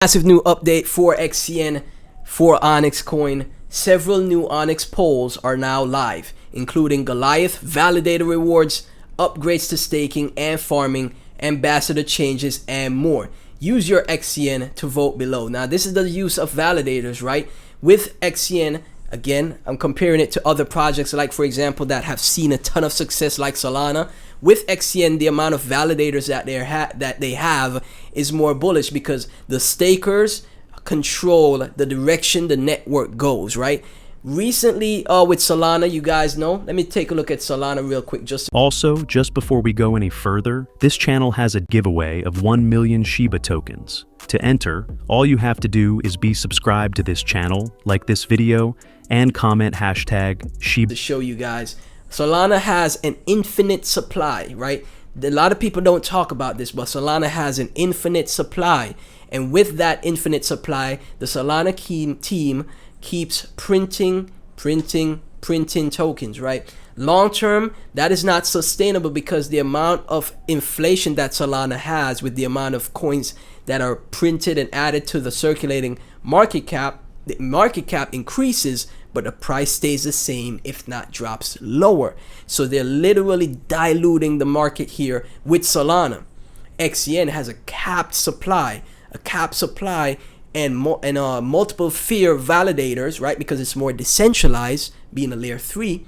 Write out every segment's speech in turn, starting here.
Massive new update for XCN for OnyxCoin. Several new Onyx polls are now live, including Goliath, validator rewards, upgrades to staking and farming, ambassador changes, and more. Use your XCN to vote below. Now, this is the use of validators, right? With XCN, again, I'm comparing it to other projects, like, for example, that have seen a ton of success, like Solana. With XCN, the amount of validators that they have is more bullish because the stakers control the direction the network goes, right? Recently, with Solana, you guys know. Let me take a look at Solana real quick. Just before we go any further, this channel has a giveaway of 1 million Shiba tokens. To enter, all you have to do is be subscribed to this channel, like this video, and comment hashtag Shiba. To show you guys, Solana has an infinite supply, right? A lot of people don't talk about this, but Solana has an infinite supply. And with that infinite supply, the Solana team keeps printing tokens, right? Long term, that is not sustainable because the amount of inflation that Solana has with the amount of coins that are printed and added to the circulating market cap, the market cap increases, but the price stays the same, if not drops lower. So they're literally diluting the market here with Solana. XCN has a capped supply, and multiple fear validators, right? Because it's more decentralized, being a layer 3,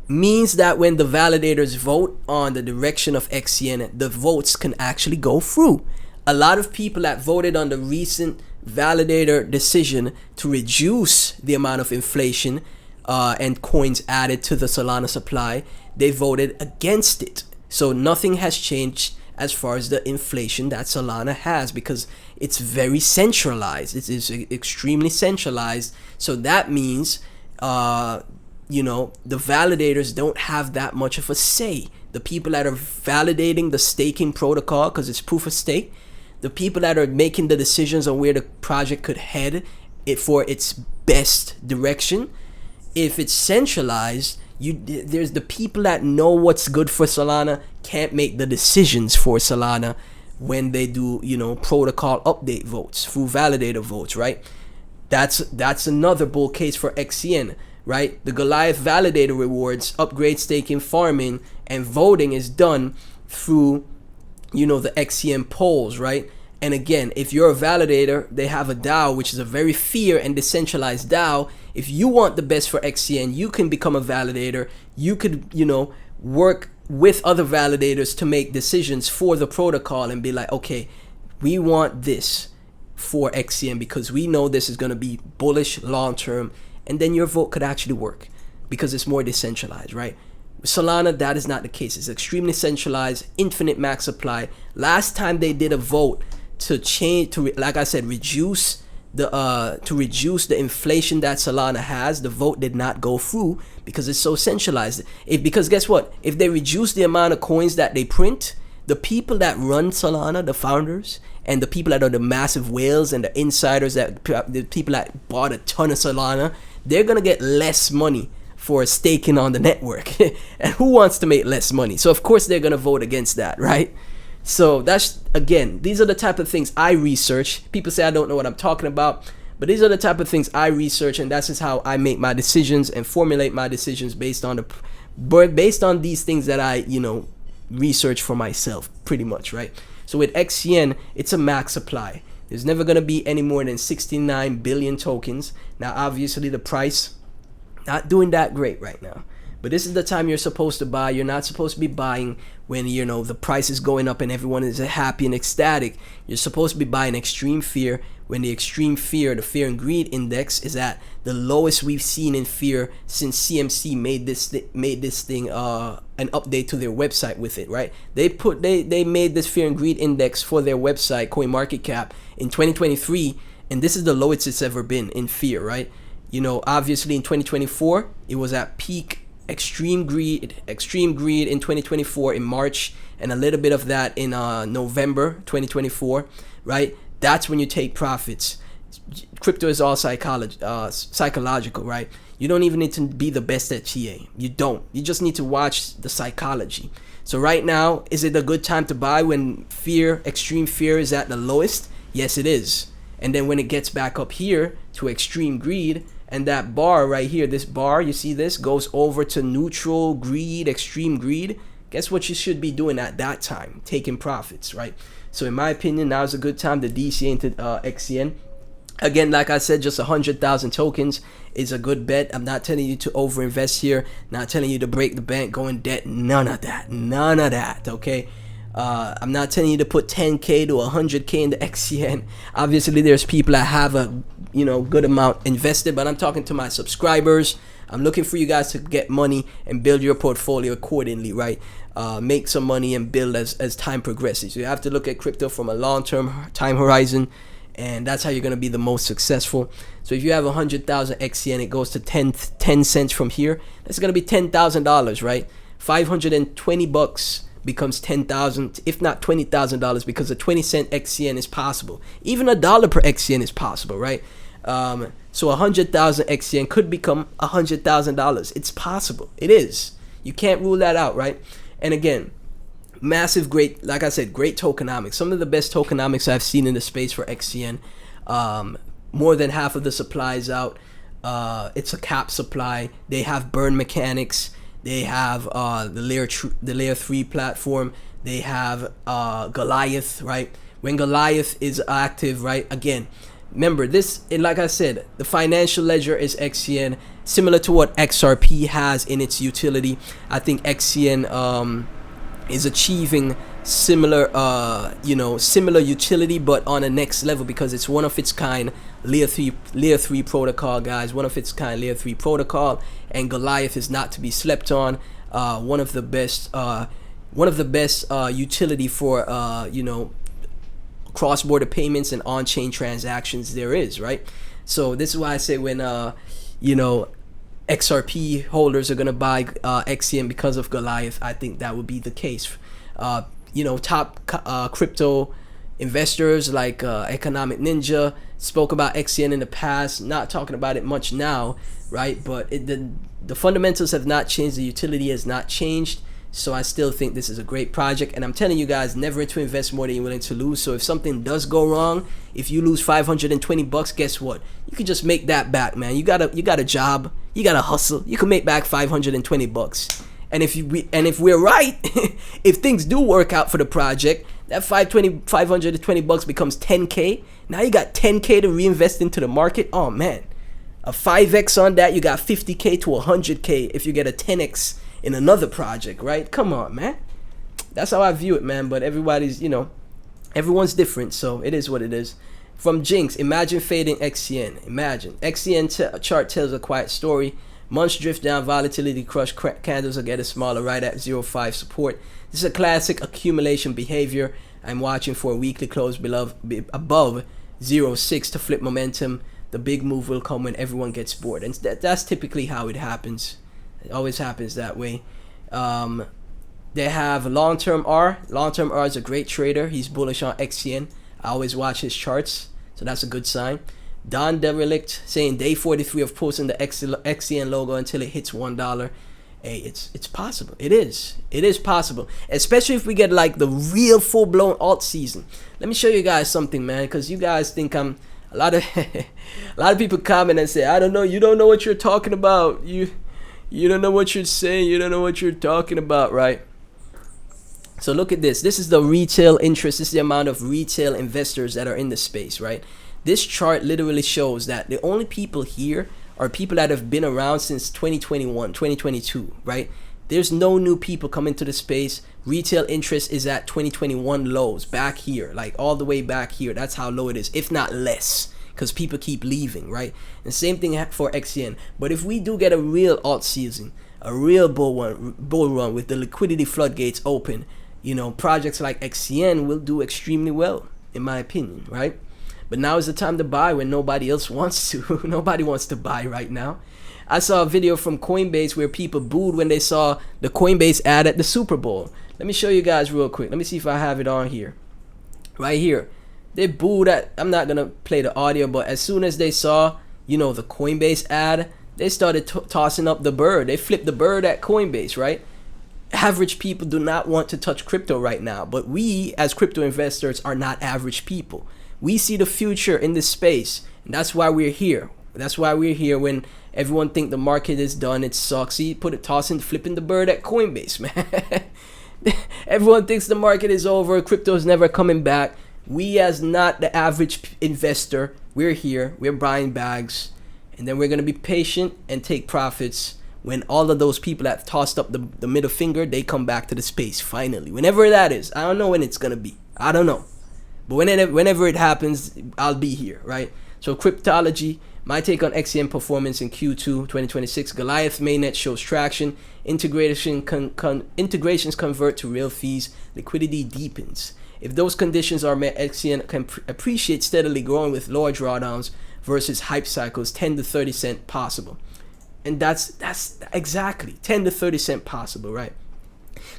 means that when the validators vote on the direction of XCN, the votes can actually go through. A lot of people that voted on the recent validator decision to reduce the amount of inflation and coins added to the Solana supply, they voted against it. So nothing has changed as far as the inflation that Solana has because it's very centralized. It is extremely centralized. So that means, the validators don't have that much of a say. The people that are validating the staking protocol, because it's proof of stake, the people that are making the decisions on where the project could head for its best direction, if it's centralized, there's the people that know what's good for Solana can't make the decisions for Solana when they do, protocol update votes through validator votes, right? That's another bull case for XCN, right? The Goliath validator rewards, upgrade, staking, farming, and voting is done through the XCN polls, right? And again, if you're a validator, they have a DAO, which is a very fair and decentralized DAO. If you want the best for XCN, you can become a validator. You could, work with other validators to make decisions for the protocol and be like, okay, we want this for XCN because we know this is going to be bullish long term. And then your vote could actually work because it's more decentralized, right? Solana, that is not the case. It's extremely centralized, infinite max supply. Last time they did a vote to change, like I said, reduce the inflation that Solana has, the vote did not go through because it's so centralized. Because guess what? If they reduce the amount of coins that they print, the people that run Solana, the founders, and the people that are the massive whales and the insiders, the people that bought a ton of Solana, they're gonna get less money for staking on the network. And who wants to make less money? So of course they're gonna vote against that, right? So that's, again, these are the type of things I research. People say I don't know what I'm talking about, but these are the type of things I research, and that's just how I make my decisions and formulate my decisions based on these things that I research for myself, pretty much, right? So with XCN, it's a max supply. There's never gonna be any more than 69 billion tokens. Now obviously the price not doing that great right now, but this is the time you're supposed to buy. You're not supposed to be buying when the price is going up and everyone is happy and ecstatic. You're supposed to be buying extreme fear when the extreme fear, the fear and greed index, is at the lowest we've seen in fear since CMC made this thing an update to their website with it, right? They made this fear and greed index for their website CoinMarketCap in 2023, and this is the lowest it's ever been in fear, right? Obviously in 2024 it was at peak extreme greed in 2024 in March, and a little bit of that in November 2024, right? That's when you take profits. Crypto is all psychological, right? You don't even need to be the best at TA. You just need to watch the psychology. So right now, is it a good time to buy when extreme fear is at the lowest? Yes, it is. And then when it gets back up here to extreme greed, and that bar right here, this bar, you see this, goes over to neutral greed, extreme greed, guess what you should be doing at that time? Taking profits, right? So in my opinion, now is a good time to DC into XCN. Again, like I said, just 100,000 tokens is a good bet. I'm not telling you to overinvest here, not telling you to break the bank, go in debt, none of that, okay? I'm not telling you to put 10K to 100K in the XCN. Obviously, there's people that have a good amount invested, but I'm talking to my subscribers. I'm looking for you guys to get money and build your portfolio accordingly, right? Make some money and build as time progresses. You have to look at crypto from a long-term time horizon, and that's how you're going to be the most successful. So if you have 100,000 XCN, it goes to 10 cents from here. That's going to be $10,000, right? 520 bucks becomes 10,000, if not $20,000, because a 20-cent XCN is possible. Even $1 per XCN is possible, right? So 100,000 XCN could become $100,000. It's possible. It is. You can't rule that out, right? And again, massive, great, like I said, great tokenomics. Some of the best tokenomics I've seen in the space for XCN. More than half of the supply is out. It's a cap supply. They have burn mechanics. They have the layer 3 platform. They have Goliath, right? When Goliath is active, right? Again, remember this, like I said, the financial ledger is XCN, similar to what XRP has in its utility. I think XCN is achieving similar similar utility, but on a next level, because it's one of its kind layer 3 protocol, guys. One of its kind layer 3 protocol, and Goliath is not to be slept on. One of the best utility for cross-border payments and on-chain transactions there is, right? So this is why I say when XRP holders are gonna buy XCN because of Goliath, I think that would be the case. Top crypto investors like Economic Ninja spoke about XCN in the past, not talking about it much now, right? But the fundamentals have not changed, the utility has not changed. So I still think this is a great project, and I'm telling you guys, never to invest more than you're willing to lose. So if something does go wrong, if you lose 520 bucks, guess what? You can just make that back, man. You got a job, you got to hustle. You can make back 520 bucks. And if we're right, if things do work out for the project, that 520 bucks becomes 10K. Now you got 10K to reinvest into the market. Oh man, a 5x on that, you got 50K to 100K if you get a 10x in another project, right? Come on, man. That's how I view it, man. But everybody's, everyone's different, so it is what it is. From Jinx, imagine fading XCN. Imagine. XCN chart tells a quiet story. Months drift down, volatility crush, candles are getting smaller right at 0.5 support. This is a classic accumulation behavior. I'm watching for a weekly close above 0.6 to flip momentum. The big move will come when everyone gets bored. And that's typically how it happens. It always happens that way. They have long-term R. Long-term R is a great trader. He's bullish on XCN. I always watch his charts, so that's a good sign. Don Derelict saying day 43 of posting the XCN logo until it hits $1. Hey, it's possible. It is possible, especially if we get like the real full-blown alt season. Let me show you guys something, man, because you guys think I'm a lot of people comment and say, I don't know, you don't know what you're talking about. You don't know what you're saying. You don't know what you're talking about, right? So look at this. This is the retail interest. This is the amount of retail investors that are in the space, right? This chart literally shows that the only people here are people that have been around since 2021, 2022, right? There's no new people coming to the space. Retail interest is at 2021 lows back here, like all the way back here. That's how low it is, if not less, because people keep leaving, right? And same thing for XCN. But if we do get a real alt season, a real bull run with the liquidity floodgates open, projects like XCN will do extremely well, in my opinion, right? But now is the time to buy when nobody else wants to. Nobody wants to buy right now. I saw a video from Coinbase where people booed when they saw the Coinbase ad at the Super Bowl. Let me show you guys real quick. Let me see if I have it on here. Right here. They booed at, I'm not going to play the audio, but as soon as they saw, the Coinbase ad, they started tossing up the bird. They flipped the bird at Coinbase, right? Average people do not want to touch crypto right now, but we as crypto investors are not average people. We see the future in this space, and that's why we're here. That's why we're here when everyone think the market is done. It sucks. See, tossing, flipping the bird at Coinbase, man. Everyone thinks the market is over. Crypto is never coming back. We, as not the average investor, we're here. We're buying bags, and then we're gonna be patient and take profits when all of those people that tossed up the middle finger, they come back to the space finally. Whenever that is, I don't know when it's gonna be. I don't know, but whenever it happens, I'll be here, right? So cryptology. My take on XCN performance in Q2 2026. Goliath mainnet shows traction. Integrations convert to real fees. Liquidity deepens. If those conditions are met, XCN can appreciate steadily growing with lower drawdowns versus hype cycles, 10 to 30 cent possible. And that's exactly 10 to 30 cent possible, right?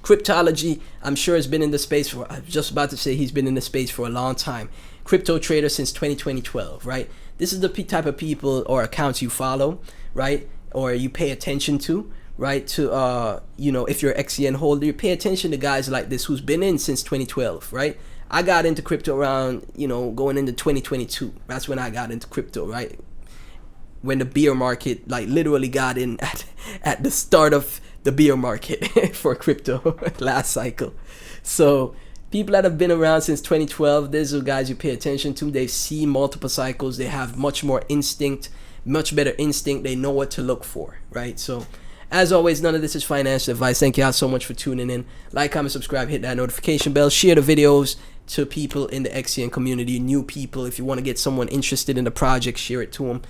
Cryptology, I'm sure, has been in the space for, I was just about to say he's been in the space for a long time. Crypto trader since 2012, right? This is the type of people or accounts you follow, right? Or you pay attention to, right? To, if you're an XCN holder, you pay attention to guys like this who's been in since 2012, right? I got into crypto around, going into 2022. That's when I got into crypto, right? When the bear market, like, literally got in at the start of the bear market for crypto last cycle. So people that have been around since 2012, these are guys you pay attention to. They've seen multiple cycles. They have much more instinct, much better instinct. They know what to look for, right? So as always, none of this is financial advice. Thank you all so much for tuning in. Like, comment, subscribe, hit that notification bell, share the videos to people in the XCN community, new people. If you want to get someone interested in the project, share it to them.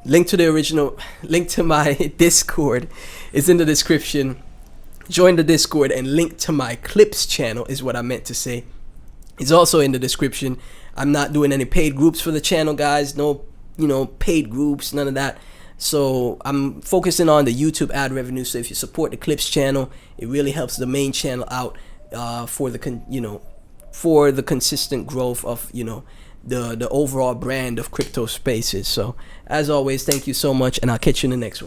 Link to my Discord is in the description. Join the Discord, and link to my clips channel is what I meant to say. It's also in the description. I'm not doing any paid groups for the channel, guys. No, paid groups, none of that. So I'm focusing on the YouTube ad revenue. So if you support the clips channel, it really helps the main channel out for the consistent growth of the overall brand of crypto spaces. So as always, thank you so much, and I'll catch you in the next one.